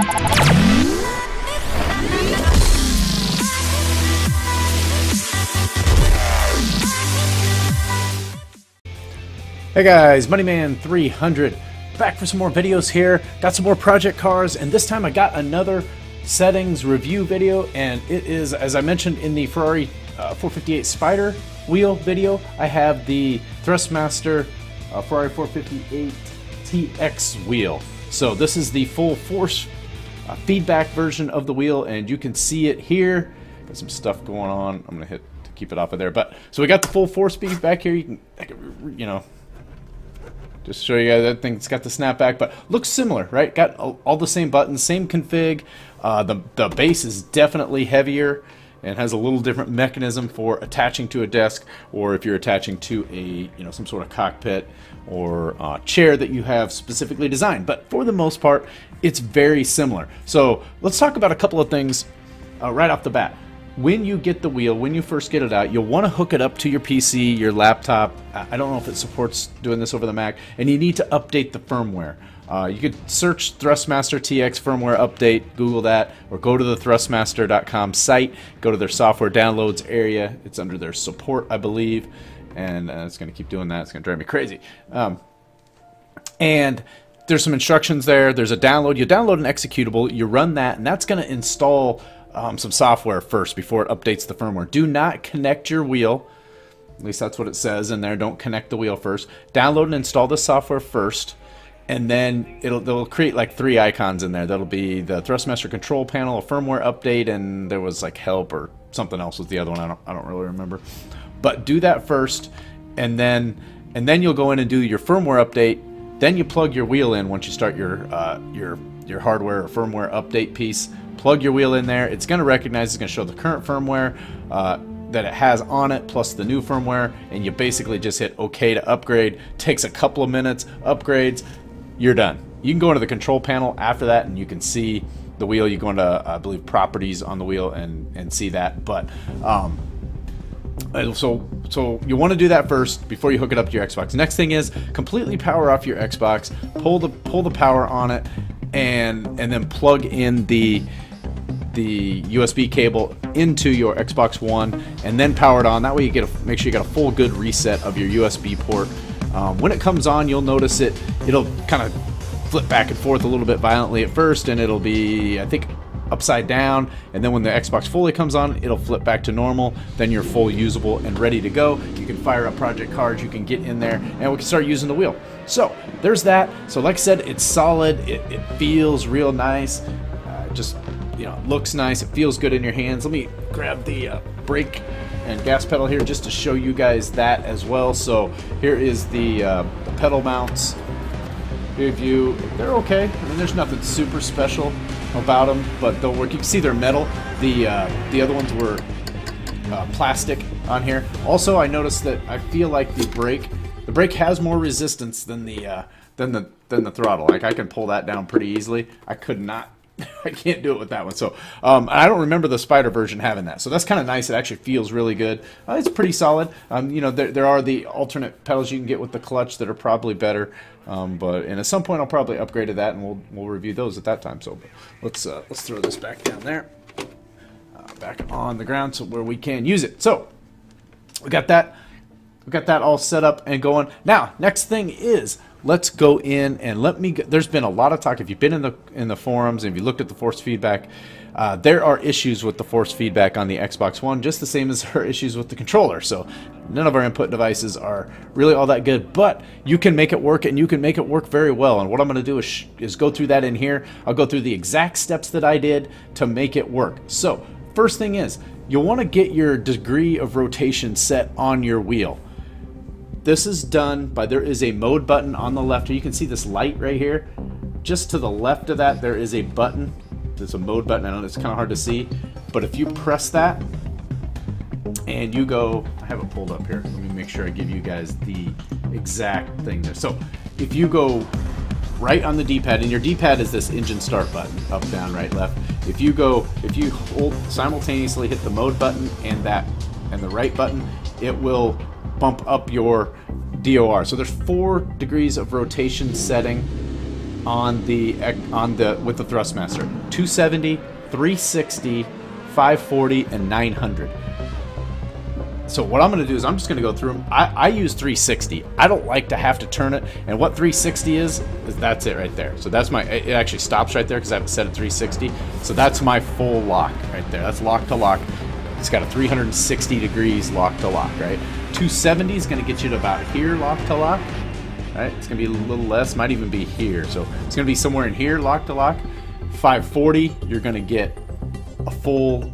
Hey guys, Moneyman300 back for some more videos here. Got some more project cars, and this time I got another settings review video, and it is, as I mentioned in the Ferrari 458 Spider wheel video, I have the Thrustmaster Ferrari 458 TX wheel. So this is the full force feedback version of the wheel, and you can see it here. Got some stuff going on. I'm gonna hit to keep it off of there, but so we got the full force feedback here. You can, just show you guys, that thing, it's got the snapback, but looks similar, right? Got all the same buttons, same config. The base is definitely heavier and has a little different mechanism for attaching to a desk, or if you're attaching to a some sort of cockpit or chair that you have specifically designed. But for the most part, it's very similar. So let's talk about a couple of things right off the bat. When you get the wheel, when you first get it out, you'll want to hook it up to your PC, your laptop. I don't know if it supports doing this over the Mac, and you need to update the firmware. You could search Thrustmaster TX firmware update, Google that, or go to the Thrustmaster.com site, go to their software downloads area. It's under their support, I believe, and it's going to keep doing that. It's going to drive me crazy. And there's some instructions there. There's a download. You download an executable, you run that, and that's going to install some software first before it updates the firmware. Do not connect your wheel. At least that's what it says in there. Don't connect the wheel first. Download and install the software first, and then they'll create like 3 icons in there. That'll be the Thrustmaster control panel, a firmware update, and there was like help or something else was the other one. I don't really remember. But do that first, and then you'll go in and do your firmware update. Then you plug your wheel in once you start your hardware or firmware update piece. Plug your wheel in there. It's going to recognize, it's going to show the current firmware that it has on it plus the new firmware, and you basically just hit OK to upgrade. Takes a couple of minutes, upgrades, you're done. You can go into the control panel after that and you can see the wheel. You go into, I believe, properties on the wheel and see that. But so you want to do that first before you hook it up to your Xbox. Next thing is completely power off your Xbox, pull the power on it, and then plug in the USB cable into your Xbox One, and then power it on. That way you make sure you get a full good reset of your USB port. When it comes on, you'll notice it'll kind of flip back and forth a little bit violently at first, and it'll be, I think, upside down, and then when the Xbox fully comes on, it'll flip back to normal. Then you're full usable and ready to go. You can fire up project cards, you can get in there, and we can start using the wheel. So there's that. So like I said, it's solid, it feels real nice, just looks nice, it feels good in your hands. Let me grab the brake and gas pedal here just to show you guys that as well. So here is the pedal mounts. They're okay. I mean, there's nothing super special about them, but they'll work. You can see they're metal. The other ones were plastic on here. Also, I noticed that I feel like the brake has more resistance than the throttle. Like, I can pull that down pretty easily. I could not. I can't do it with that one. So I don't remember the Spider version having that. So that's kind of nice. It actually feels really good. It's pretty solid. There are the alternate pedals you can get with the clutch that are probably better. And at some point I'll probably upgrade to that, and we'll review those at that time. So let's throw this back down there, back on the ground, so where we can use it. So we got that all set up and going. Now, next thing is, let's go in and there's been a lot of talk. If you've been in the forums and if you looked at the force feedback, there are issues with the force feedback on the Xbox One, just the same as there are issues with the controller. So none of our input devices are really all that good, but you can make it work, and you can make it work very well. And what I'm going to do is go through that in here. I'll go through the exact steps that I did to make it work. So first thing is, you'll want to get your degree of rotation set on your wheel. This is done by, there is a mode button on the left. You can see this light right here. Just to the left of that, there is a button. There's a mode button. I know it's kind of hard to see, but if you press that and you go, I have it pulled up here. Let me make sure I give you guys the exact thing there. So if you go right on the D-pad, and your D-pad is this engine start button, up, down, right, left. If you hold simultaneously, hit the mode button and the right button, it will bump up your DOR. So there's 4 degrees of rotation setting on the with the Thrustmaster. 270, 360, 540, and 900. So what I'm going to do is I'm just going to go through them. I use 360. I don't like to have to turn it. And what 360 is that's it right there. So that's my, it actually stops right there because I have it set at 360. So that's my full lock right there. That's lock to lock. It's got a 360 degrees lock to lock, right? 270 is going to get you to about here, lock to lock. Right? It's going to be a little less, might even be here. So it's going to be somewhere in here, lock to lock. 540, you're going to get a full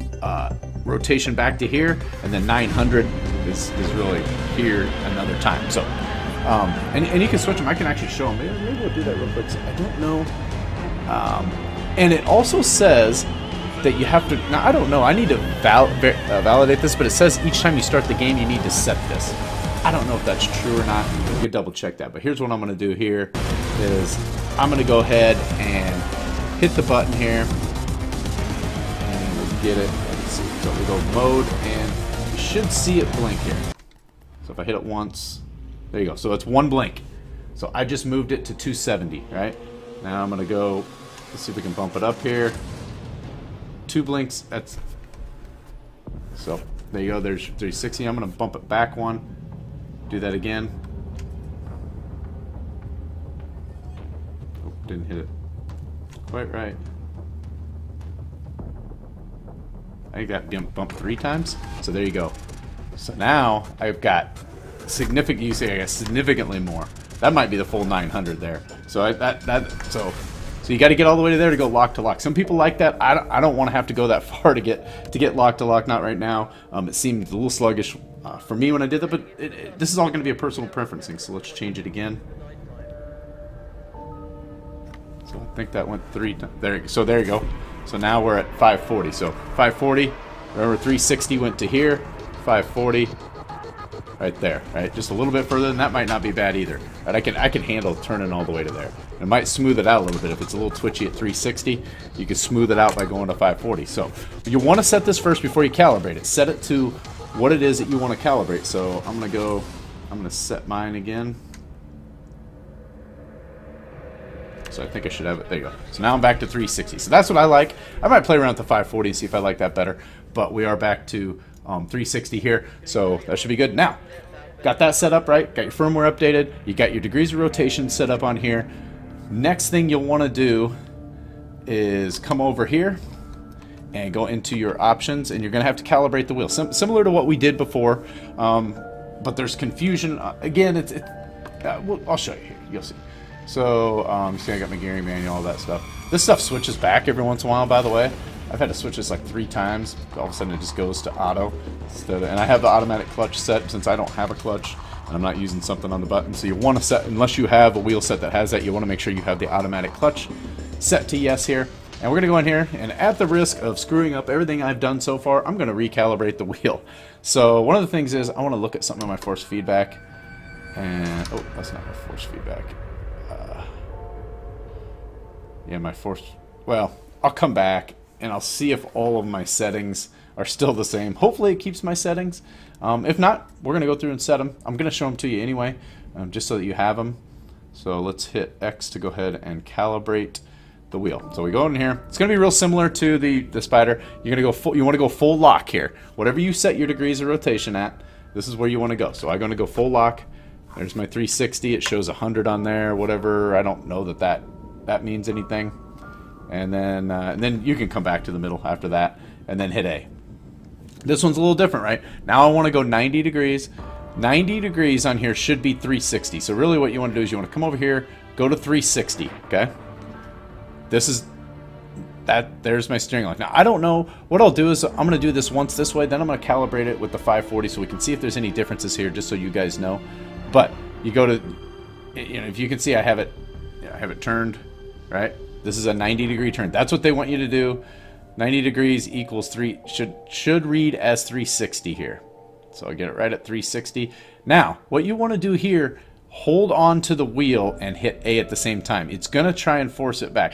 rotation back to here, and then 900 is really here another time. So, and you can switch them. I can actually show them. Maybe we'll do that real quick. I don't know. And it also says that you have to. Now I don't know. I need to validate this, but it says each time you start the game, you need to set this. I don't know if that's true or not. We could double check that. But here's what I'm going to do here: is I'm going to go ahead and hit the button here, and we'll get it. So we go mode, and you should see it blink here. So if I hit it once, there you go. So it's one blink. So I just moved it to 270, right? Now I'm going to go, let's see if we can bump it up here. 2 blinks, that's, so there you go, there's 360. I'm going to bump it back one, do that again. Oh, didn't hit it quite right. I got bumped 3 times, so there you go. So now I've got significant. You say I got significantly more. That might be the full 900 there. So so you got to get all the way to there to go lock to lock. Some people like that. I don't want to have to go that far to get lock to lock. Not right now. It seemed a little sluggish for me when I did that, but this is all going to be a personal preference thing. So let's change it again. So I think that went 3 times. There. So there you go. So now we're at 540. So 540, remember 360 went to here, 540, right there, right? Just a little bit further, and that might not be bad either. Right? I can handle turning all the way to there. It might smooth it out a little bit. If it's a little twitchy at 360, you can smooth it out by going to 540. So you want to set this first before you calibrate it. Set it to what it is that you want to calibrate. So I'm going to set mine again. So I think I should have it. There you go. So now I'm back to 360. So that's what I like. I might play around with the 540 and see if I like that better. But we are back to 360 here. So that should be good. Now, got that set up right. Got your firmware updated. You got your degrees of rotation set up on here. Next thing you'll want to do is come over here and go into your options. And you're going to have to calibrate the wheel. Similar to what we did before. But there's confusion. Again, I'll show you here. You'll see. So, see, I got my gearing manual, all that stuff. This stuff switches back every once in a while, by the way. I've had to switch this like 3 times. All of a sudden, it just goes to auto. And I have the automatic clutch set since I don't have a clutch, and I'm not using something on the button. So you want to set, unless you have a wheel set that has that, you want to make sure you have the automatic clutch set to yes here. And we're going to go in here, and at the risk of screwing up everything I've done so far, I'm going to recalibrate the wheel. So one of the things is I want to look at something on my force feedback. And, oh, that's not my force feedback. Yeah, my force, well, I'll come back and I'll see if all of my settings are still the same. Hopefully it keeps my settings. If not, we're going to go through and set them. I'm going to show them to you anyway, just so that you have them. So let's hit X to go ahead and calibrate the wheel. So we go in here. It's going to be real similar to the Spider. You're going to go full, you want to go full lock here. Whatever you set your degrees of rotation at, this is where you want to go. So I'm going to go full lock. There's my 360. It shows 100 on there, whatever. I don't know that means anything. And then you can come back to the middle after that and then hit A. This one's a little different, right? Now I want to go 90 degrees. 90 degrees on here should be 360. So really what you want to do is you want to come over here, go to 360, okay? There's my steering lock. Now I don't know, what I'll do is I'm going to do this once this way, then I'm going to calibrate it with the 540 so we can see if there's any differences here, just so you guys know. But you go to, if you can see I have it turned, right? This is a 90-degree turn. That's what they want you to do. 90 degrees equals 3, should read as 360 here. So I get it right at 360. Now, what you want to do here, hold on to the wheel and hit A at the same time. It's going to try and force it back.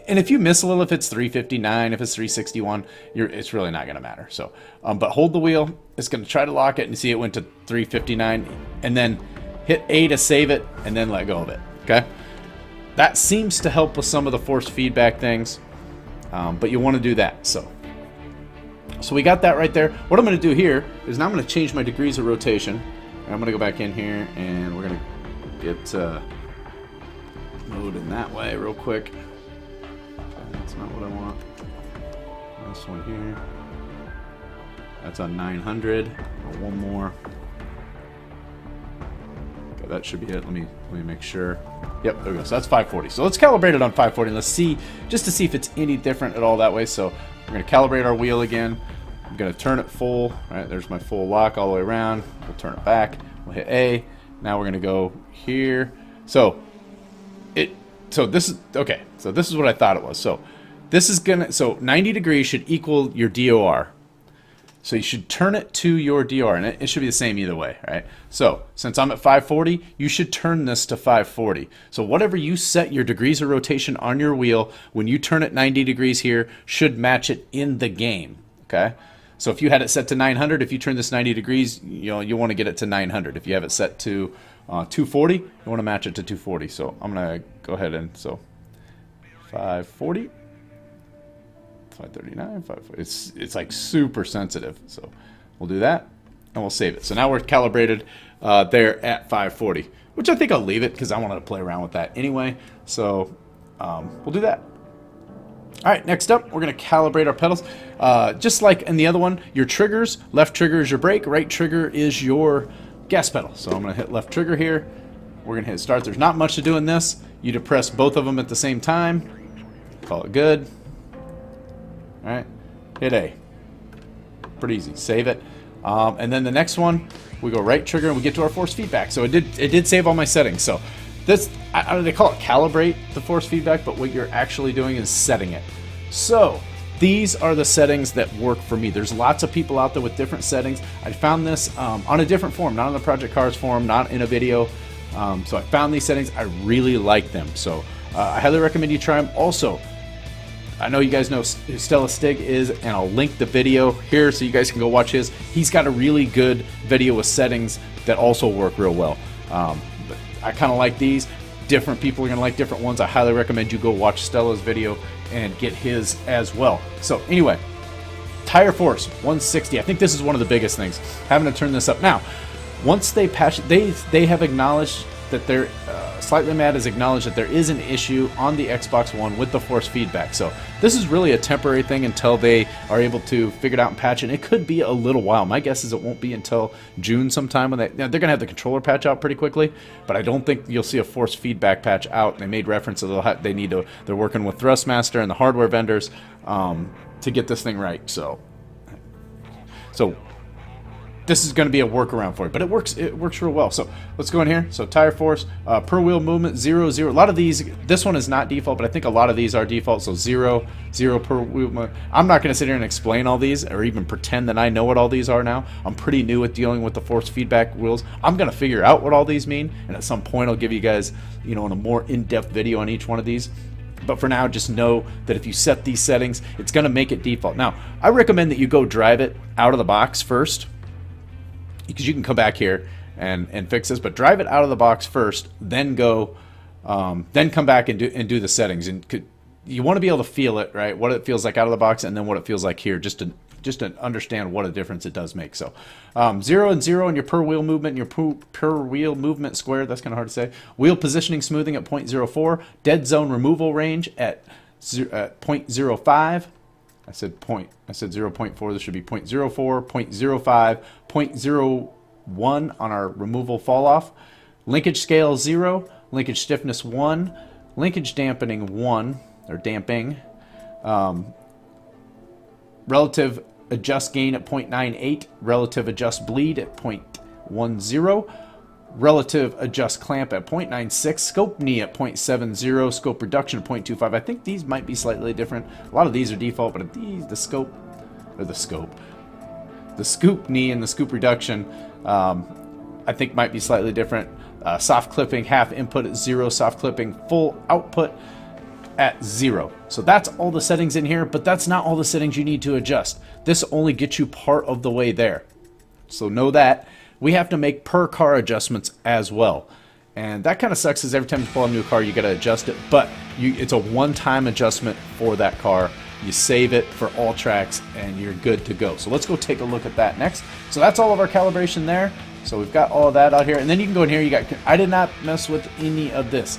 And if you miss a little, if it's 359, if it's 361, it's really not going to matter. So, but hold the wheel. It's going to try to lock it, and see it went to 359, and then hit A to save it, and then let go of it. Okay. that seems to help with some of the forced feedback things, but you want to do that. So we got that right there. What I'm going to do here is now I'm going to change my degrees of rotation. And I'm going to go back in here, and we're going to get mode in that way real quick. That's not what I want. This one here. That's on 900. One more. Okay, that should be it. Let me make sure. Yep, there we go. So that's 540. So let's calibrate it on 540. Let's see, just to see if it's any different at all that way. So we're going to calibrate our wheel again. I'm going to turn it full. All right, there's my full lock all the way around. We'll turn it back. We'll hit A. Now we're going to go here. So this is okay. So this is what I thought it was. So this is so 90 degrees should equal your DOR. So you should turn it to your DOR, and it should be the same either way, right? So since I'm at 540, you should turn this to 540. So whatever you set your degrees of rotation on your wheel, when you turn it 90 degrees here, should match it in the game, okay? So if you had it set to 900, if you turn this 90 degrees, you want to get it to 900. If you have it set to 240, you want to match it to 240. So I'm going to go ahead and, 540. 539, 540. It's like super sensitive. So we'll do that and we'll save it. So now we're calibrated there at 540, which I think I'll leave it because I wanted to play around with that anyway. So we'll do that. All right, next up, we're going to calibrate our pedals. Just like in the other one, your triggers, left trigger is your brake, right trigger is your gas pedal. So I'm going to hit left trigger here. We're going to hit start. There's not much to do in this. You depress both of them at the same time. Call it good. All right, hit A. Pretty easy. Save it, and then the next one, we go right trigger and we get to our force feedback. So it did save all my settings. So this, they call it calibrate the force feedback, but what you're actually doing is setting it. So these are the settings that work for me. There's lots of people out there with different settings. I found this on a different forum, not on the Project Cars forum, not in a video. So I found these settings. I really like them. So I highly recommend you try them. Also, I know you guys know who Stella Stig is, and I'll link the video here so you guys can go watch his. He's got a really good video with settings that also work real well. But I kind of like these. Different people are going to like different ones. I highly recommend you go watch Stella's video and get his as well. So anyway, tire force 160. I think this is one of the biggest things. Having to turn this up. Now, once they patch, they have acknowledged that they're Slightly Mad has acknowledged that there is an issue on the Xbox One with the force feedback. So this is really a temporary thing until they are able to figure it out and patch it. And it could be a little while. My guess is it won't be until June sometime when they're going to have the controller patch out pretty quickly. But I don't think you'll see a force feedback patch out. They made reference to they're working with Thrustmaster and the hardware vendors to get this thing right. So this is going to be a workaround for it, but it works real well. So let's go in here. So tire force, per wheel movement, 0, 0. A lot of these, this one is not default, but I think a lot of these are default. So 0, 0 per wheel movement. I'm not going to sit here and explain all these or even pretend that I know what all these are now. I'm pretty new at dealing with the force feedback wheels. I'm going to figure out what all these mean, and at some point I'll give you guys, in a more in-depth video on each one of these. But for now, just know that if you set these settings, it's going to make it default. Now, I recommend that you go drive it out of the box first, because you can come back here and fix this, but drive it out of the box first, then go, then come back and do the settings. And you want to be able to feel it, right? What it feels like out of the box, and then what it feels like here, just to understand what a difference it does make. So 0 and 0 in your per wheel movement, and your per wheel movement squared. That's kind of hard to say. Wheel positioning smoothing at 0.04. Dead zone removal range at 0.05. I said 0.4. This should be 0.04, 0.05, 0.01 on our removal fall off. Linkage scale 0, linkage stiffness 1, linkage dampening 1 or damping. Relative adjust gain at 0.98, relative adjust bleed at 0.10. Relative adjust clamp at 0.96, scope knee at 0.70, scope reduction at 0.25. I think these might be slightly different. A lot of these are default, but the scoop knee and the scoop reduction, I think might be slightly different. Soft clipping half input at 0, soft clipping full output at 0. So that's all the settings in here, but that's not all the settings you need to adjust. This only gets you part of the way there. So know that. We have to make per car adjustments as well. And that kind of sucks, because every time you pull a new car, you got to adjust it. But it's a one-time adjustment for that car. You save it for all tracks, and you're good to go. So let's go take a look at that next. So that's all of our calibration there. So we've got all of that out here. And then you can go in here. I did not mess with any of this.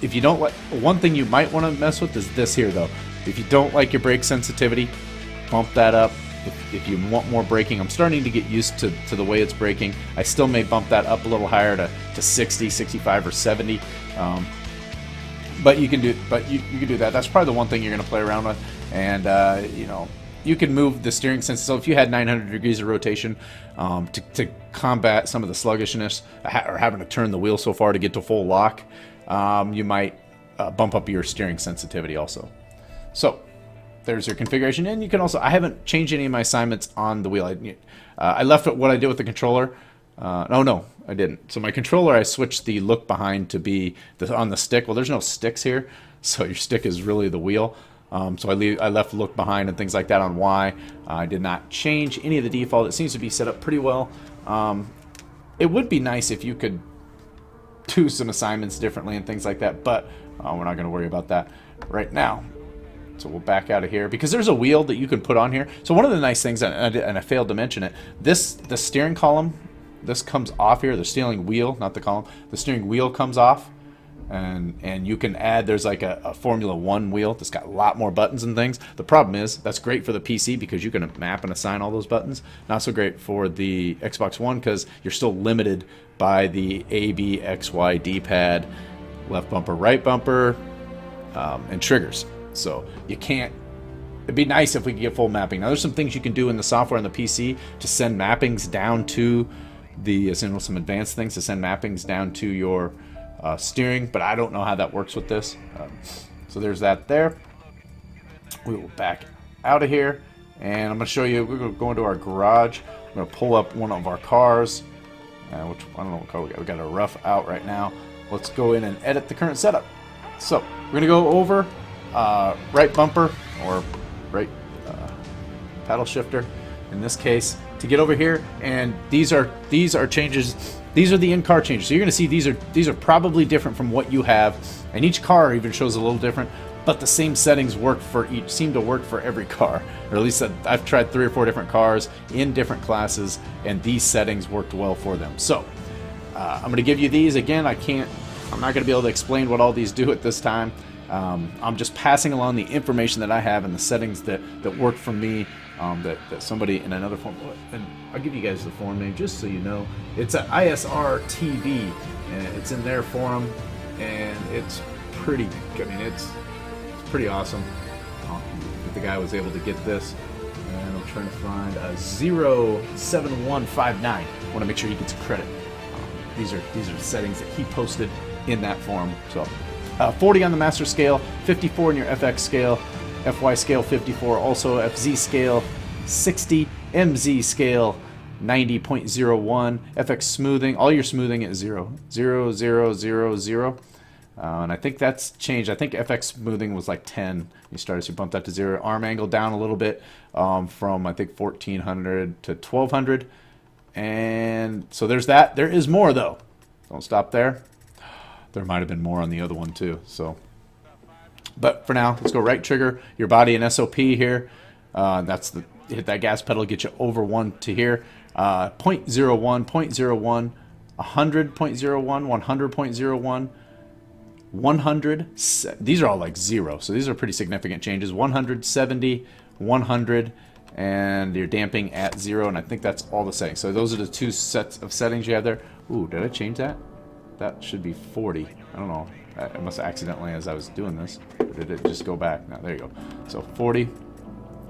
If you don't like, one thing you might want to mess with is this here, though. If you don't like your brake sensitivity, bump that up. If you want more braking, I'm starting to get used to the way it's braking. I still may bump that up a little higher to 60, 65, or 70. But you can do that. That's probably the one thing you're going to play around with. And you know, you can move the steering sense. So if you had 900 degrees of rotation, to combat some of the sluggishness or having to turn the wheel so far to get to full lock, you might bump up your steering sensitivity also. So there's your configuration, and you can also, I haven't changed any of my assignments on the wheel. I left what I did with the controller. No, I didn't. So my controller, I switched the look behind to be on the stick. Well, there's no sticks here, so your stick is really the wheel. So I left look behind and things like that on Y. I did not change any of the default. It seems to be set up pretty well. It would be nice if you could do some assignments differently and things like that, but we're not going to worry about that right now. So we'll back out of here, because there's a wheel that you can put on here. So one of the nice things, and I failed to mention it, the steering column, this comes off here. The steering wheel, not the column. The steering wheel comes off, and you can add, there's like a Formula 1 wheel that's got a lot more buttons and things. The problem is, that's great for the PC because you can map and assign all those buttons. Not so great for the Xbox One because you're still limited by the A, B, X, Y, D-pad, left bumper, right bumper, and triggers. So you can't, it'd be nice if we could get full mapping. Now there's some things you can do in the software on the PC to send mappings down to the, some advanced things to send mappings down to your steering, but I don't know how that works with this. So there's that there. We will back out of here, and I'm going to show you, we're going to go into our garage. I'm going to pull up one of our cars, which I don't know what car we got. We got a rough out right now. Let's go in and edit the current setup. So we're going to go over right bumper or right paddle shifter in this case to get over here, and these are changes. These are the in-car changes. So you're going to see these are probably different from what you have, and each car even shows a little different, but the same settings work for each, seem to work for every car, or at least I've tried 3 or 4 different cars in different classes, and these settings worked well for them. So I'm going to give you these again. I'm not going to be able to explain what all these do at this time. I'm just passing along the information that I have and the settings that work for me, that somebody in another form, and I'll give you guys the forum name just so you know. It's an ISR TV, and it's in their forum, and it's pretty, I mean, it's pretty awesome. The guy was able to get this, and I'm trying to find a 07159. I want to make sure he gets credit. These are settings that he posted in that forum. So 40 on the master scale, 54 in your FX scale, FY scale 54, also FZ scale 60, MZ scale 90.01, FX smoothing, all your smoothing at 0, 0, 0, 0, 0. And I think that's changed. I think FX smoothing was like 10. You started to bump that to 0. Arm angle down a little bit, from I think 1400 to 1200. And so there's that. There is more though. Don't stop there. There might have been more on the other one too. So, but for now, let's go right trigger, your body and SOP here. That's the hit that gas pedal, get you over 1 to here. 0.01, 0.01, 100.01, 100.01, 100. These are all like 0, so these are pretty significant changes. 170, 100, and you're damping at 0, and I think that's all the settings. So those are the 2 sets of settings you have there. Ooh, did I change that? That should be 40. I don't know. I must have accidentally, as I was doing this, or did it just go back? No, there you go. So 40.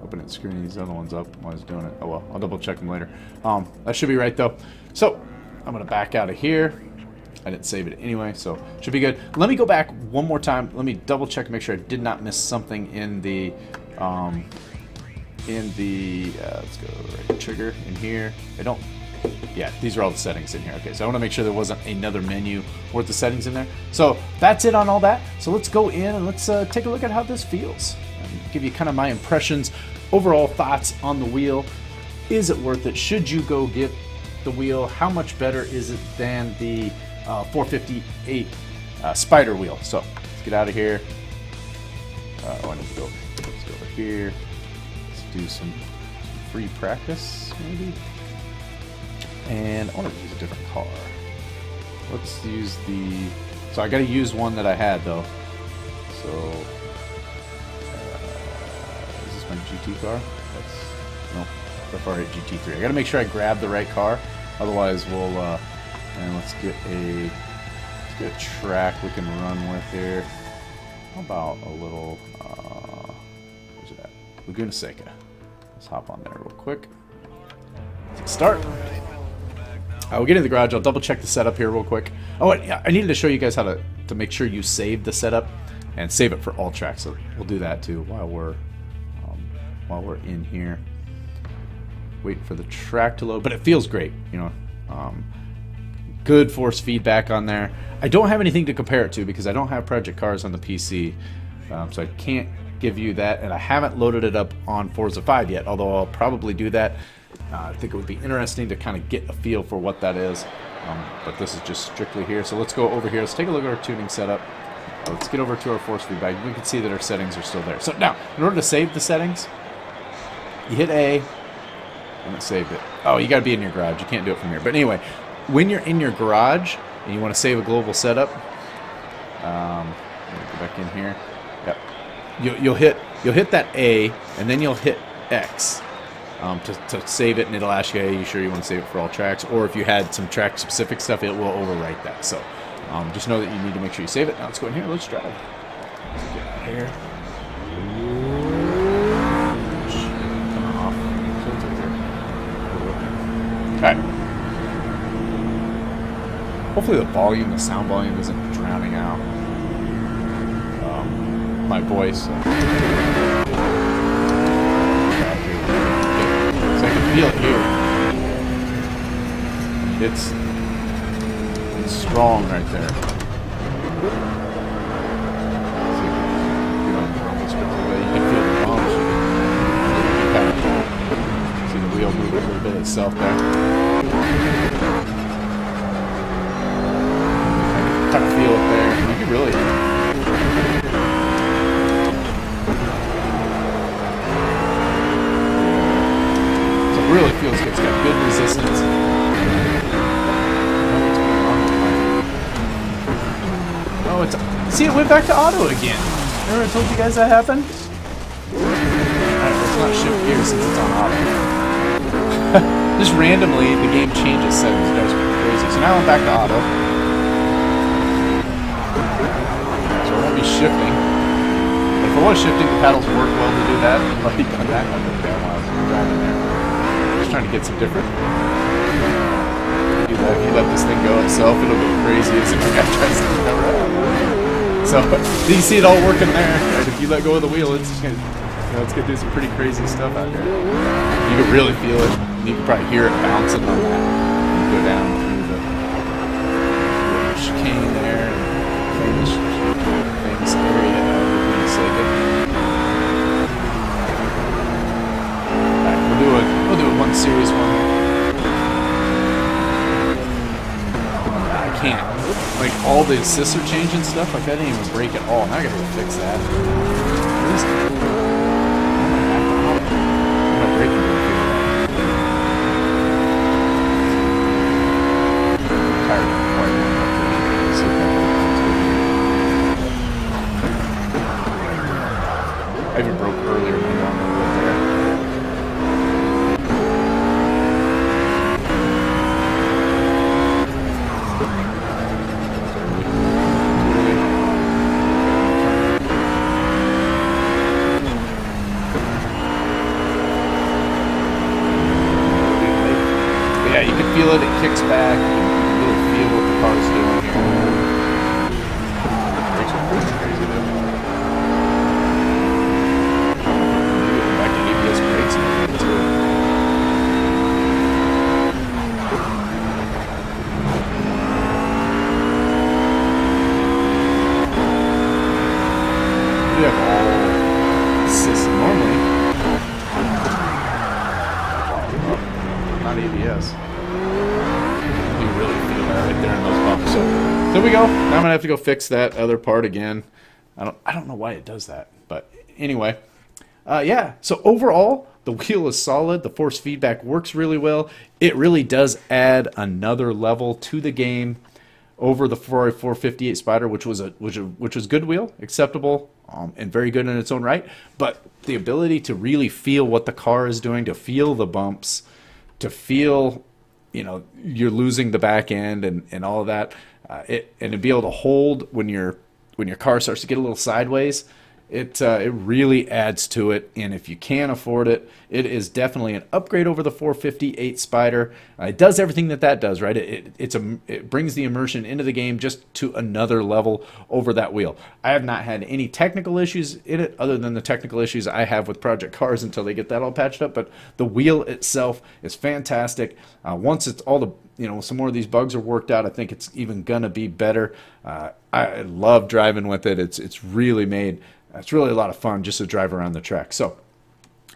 Open it, screwing these other ones up while I was doing it. Oh well, I'll double check them later. That should be right though. So I'm gonna back out of here. I didn't save it anyway, so should be good. Let me go back one more time. Let me double check to make sure I did not miss something in the let's go right trigger in here. Yeah, these are all the settings in here. Okay, so I want to make sure there wasn't another menu worth the settings in there. So that's it on all that. So let's go in and let's take a look at how this feels. And give you kind of my impressions, overall thoughts on the wheel. Is it worth it? Should you go get the wheel? How much better is it than the 458 spider wheel. So let's get out of here. I need to go. Let's go over here. Let's do some free practice, maybe. And I want to use a different car. Let's use the. So I got to use one that I had though. So is this my GT car? No, F8 GT3. I got to make sure I grab the right car. Otherwise, we'll. And let's get a track we can run with here. How about a little. Where's it at? Laguna Seca. Let's hop on there real quick. Let's start. We'll get in the garage. I'll double check the setup here real quick. Oh, yeah, I needed to show you guys how to make sure you save the setup and save it for all tracks. So we'll do that too while we're in here. Waiting for the track to load, but it feels great. You know, good force feedback on there. I don't have anything to compare it to because I don't have Project Cars on the PC, so I can't give you that, and I haven't loaded it up on Forza 5 yet, although I'll probably do that. I think it would be interesting to kind of get a feel for what that is, but this is just strictly here. So let's go over here. Let's take a look at our tuning setup. Let's get over to our force feedback. We can see that our settings are still there. So now, in order to save the settings, you hit A, and it saved it. Oh, you got to be in your garage. You can't do it from here. But anyway, when you're in your garage and you want to save a global setup, go back in here. Yep. You'll hit that A, and then you'll hit X to save it, and it'll ask you, hey, you sure you want to save it for all tracks? Or if you had some track-specific stuff, it will overwrite that. So just know that you need to make sure you save it. Now let's go in here. Let's drive. Let's get out here. Come off. All right. Hopefully the sound volume isn't drowning out my voice. So I can feel it here. It's strong right there. You can feel the bumps. See the wheel move a little bit itself there. Kind of feel it there. You can really. So it really feels good. It's got good resistance. Oh, it's. See, it went back to auto again. Remember I told you guys that happened? Alright, let's not shift gears since it's on auto. Just randomly, the game changes settings. It drives me crazy. So now I'm back to auto. Shifting. If I was shifting, the paddles work well to do that. I've already done that while I was driving there. Just trying to get some different. Do that. If you let this thing go itself, it'll go crazy as if the guy tries to cover it. So you see it all working there. Right? If you let go of the wheel, it's just gonna, it's gonna do some pretty crazy stuff out here. You can really feel it. You can probably hear it bouncing on that. You go down through the chicane there. Famous area of Laguna Seca. Alright, we'll do a one series one. I can't. Like all the assists are changing stuff, like that didn't even break at all. Now I gotta fix that. I'm breaking it. I'm tired of I even broke earlier when we were on the road there. But yeah, you can feel it. It kicks back. You can really feel what the car's doing here. Brakes are pretty crazy though. We have all assists normally. Not ABS. You really feel that right there in those bumps. So go. Now I'm gonna have to go fix that other part again. I don't know why it does that, but anyway, yeah. So overall, the wheel is solid. The force feedback works really well. It really does add another level to the game over the Ferrari 458 Spider, which was good wheel, acceptable, and very good in its own right. But the ability to really feel what the car is doing, to feel the bumps, to feel, you know, you're losing the back end and all of that, and to be able to hold when your car starts to get a little sideways, it really adds to it. And if you can afford it, it is definitely an upgrade over the 458 Spider. It does everything that does, right? It brings the immersion into the game just to another level over that wheel. I have not had any technical issues in it other than the technical issues I have with Project Cars until they get that all patched up. But the wheel itself is fantastic. Once it's all the, you know, some more of these bugs are worked out, I think it's even gonna be better. I love driving with it. It's really a lot of fun just to drive around the track. So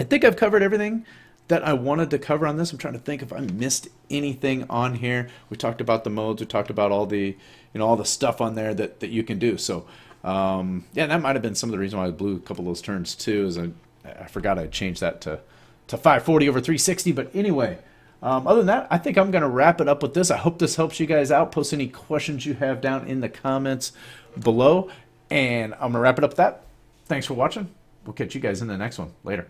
I think I've covered everything that I wanted to cover on this. I'm trying to think if I missed anything on here. We talked about the modes. We talked about all the, you know, all the stuff on there that you can do. So yeah, that might have been some of the reason why I blew a couple of those turns too, is I forgot I changed that to 540 over 360. But anyway, other than that, I think I'm going to wrap it up with this. I hope this helps you guys out. Post any questions you have down in the comments below. And I'm going to wrap it up with that. Thanks for watching. We'll catch you guys in the next one. Later.